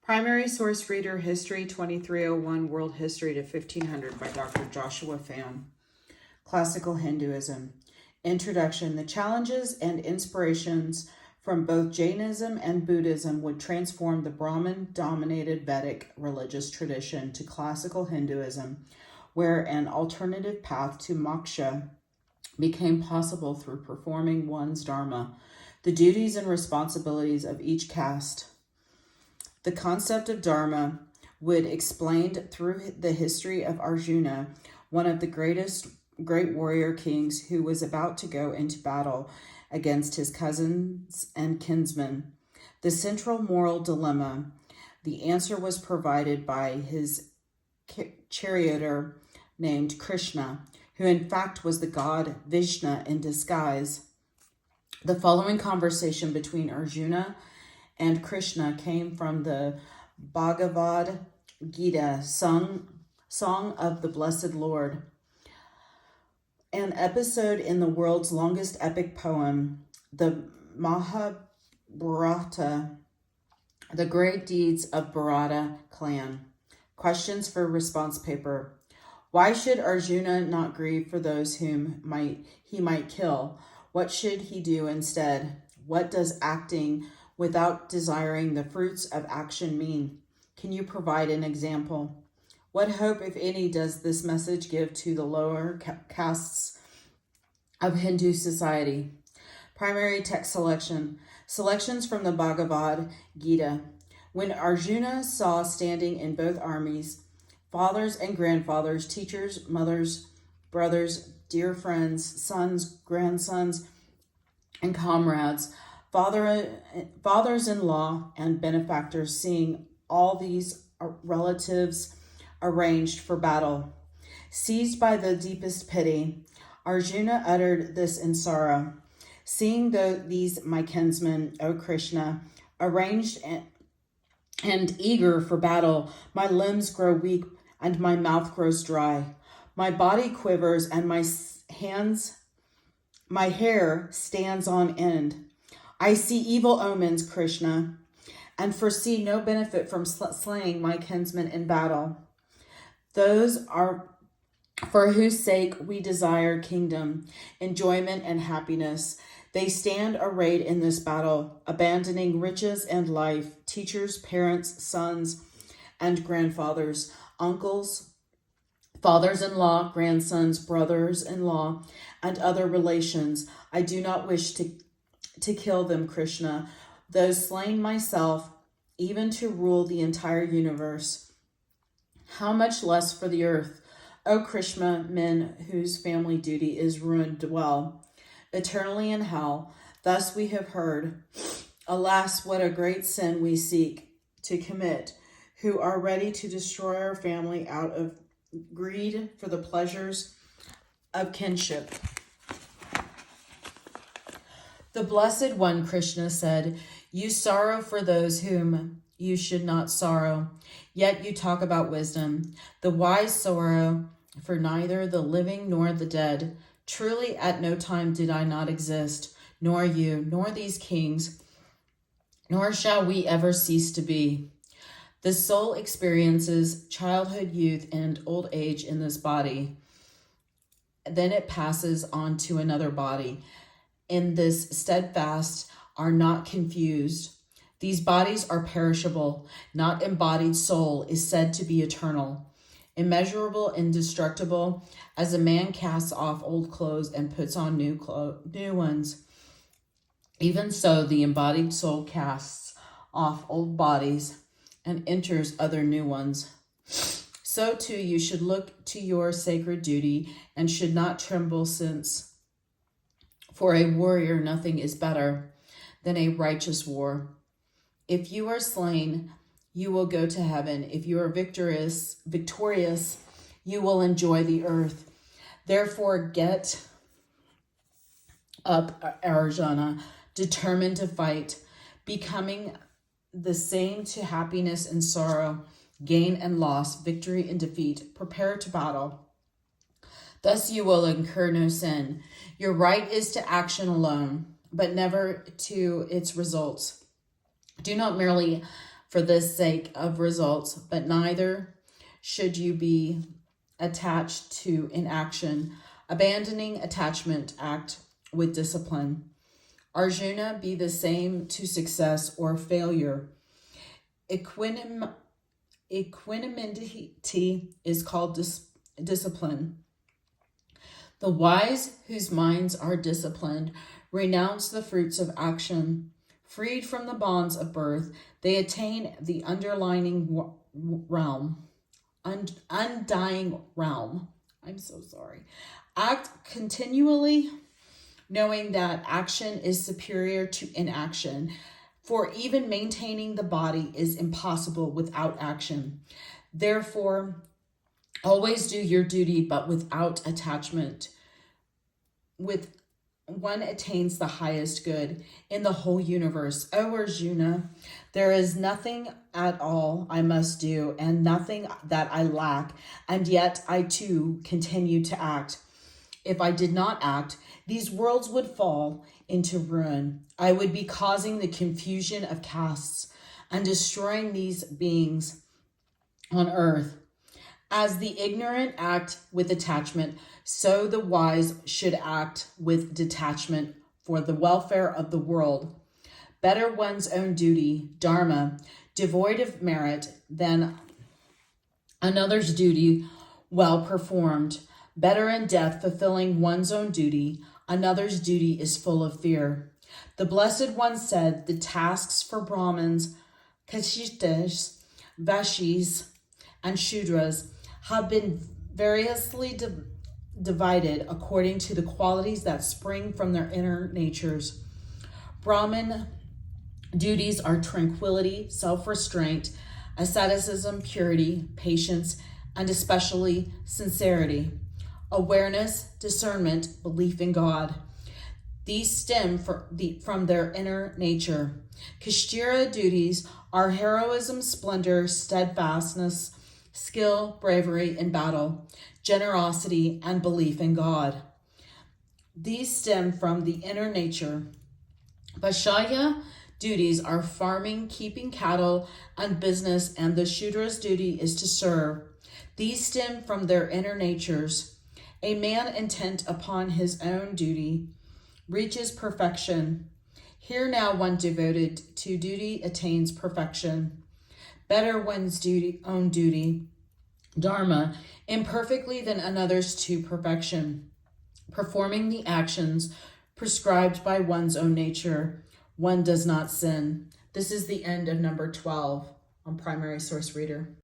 Primary source reader History 2301 World History to 1500 by Dr. Joshua Pham. Classical Hinduism. Introduction. The challenges and inspirations from both Jainism and Buddhism would transform the Brahman-dominated Vedic religious tradition to classical Hinduism, where an alternative path to moksha became possible through performing one's dharma, the duties and responsibilities of each caste. The concept of dharma would explained through the history of Arjuna, one of the great warrior kings who was about to go into battle against his cousins and kinsmen. The central moral dilemma, the answer was provided by his charioteer named Krishna, who in fact was the god Vishnu in disguise. The following conversation between Arjuna and Krishna came from the Bhagavad Gita, Song of the Blessed Lord, an episode in the world's longest epic poem, the Mahabharata, the great deeds of Bharata clan. Questions for response paper. Why should Arjuna not grieve for those whom he might kill? What should he do instead? What does acting without desiring the fruits of action mean? Can you provide an example? What hope, if any, does this message give to the lower castes of Hindu society? Primary text selection. Selections from the Bhagavad Gita. When Arjuna saw standing in both armies, fathers and grandfathers, teachers, mothers, brothers, dear friends, sons, grandsons, and comrades, fathers-in-law and benefactors, seeing all these relatives arranged for battle. Seized by the deepest pity, Arjuna uttered this in sorrow. Seeing these my kinsmen, O Krishna, arranged and eager for battle, my limbs grow weak and my mouth grows dry. My body quivers and my hair stands on end. I see evil omens, Krishna, and foresee no benefit from slaying my kinsmen in battle. Those are for whose sake we desire kingdom, enjoyment, and happiness. They stand arrayed in this battle, abandoning riches and life, teachers, parents, sons, and grandfathers, uncles, fathers-in-law, grandsons, brothers-in-law, and other relations. I do not wish to kill them, Krishna, though slain myself, even to rule the entire universe. How much less for the earth, O Krishna, men whose family duty is ruined dwell eternally in hell. Thus we have heard. Alas, what a great sin we seek to commit, who are ready to destroy our family out of greed for the pleasures of kinship. The Blessed One, Krishna said, you sorrow for those whom you should not sorrow, yet you talk about wisdom. The wise sorrow for neither the living nor the dead. Truly at no time did I not exist, nor you, nor these kings, nor shall we ever cease to be. The soul experiences childhood, youth, and old age in this body. Then it passes on to another body. In this steadfast are not confused. These bodies are perishable. Not embodied soul is said to be eternal, immeasurable, indestructible, as a man casts off old clothes and puts on new ones. Even so, the embodied soul casts off old bodies and enters other new ones. So too you should look to your sacred duty and should not tremble, since for a warrior nothing is better than a righteous war. If you are slain, you will go to heaven. If you are victorious, you will enjoy the earth. Therefore get up, Arjuna, determined to fight, becoming the same to happiness and sorrow, gain and loss, victory and defeat. Prepare to battle. Thus you will incur no sin. Your right is to action alone, but never to its results. Do not merely for the sake of results, but neither should you be attached to inaction. Abandoning attachment, act with discipline. Arjuna, be the same to success or failure. Equanimity is called discipline. The wise, whose minds are disciplined, renounce the fruits of action. Freed from the bonds of birth, they attain the undying realm. I'm so sorry. Act continually, knowing that action is superior to inaction. For even maintaining the body is impossible without action. Therefore, always do your duty, but without attachment. With one attains the highest good in the whole universe. O Arjuna, there is nothing at all I must do, and nothing that I lack, and yet I too continue to act. If I did not act, these worlds would fall into ruin. I would be causing the confusion of castes and destroying these beings on earth. As the ignorant act with attachment, so the wise should act with detachment for the welfare of the world. Better one's own duty, dharma, devoid of merit, than another's duty well performed. Better in death fulfilling one's own duty, another's duty is full of fear. The Blessed One said the tasks for Brahmins, Kshatriyas, Vaishyas, and Shudras have been variously divided according to the qualities that spring from their inner natures. Brahman duties are tranquility, self-restraint, asceticism, purity, patience, and especially sincerity, awareness, discernment, belief in God. These stem from their inner nature. Kshatriya duties are heroism, splendor, steadfastness, skill, bravery in battle, generosity, and belief in God. These stem from the inner nature. Vaishya duties are farming, keeping cattle, and business, and the Shudra's duty is to serve. These stem from their inner natures. A man intent upon his own duty reaches perfection. Here now one devoted to duty attains perfection. Better one's own duty, dharma, imperfectly than another's to perfection. Performing the actions prescribed by one's own nature, one does not sin. This is the end of number 12 on Primary Source Reader.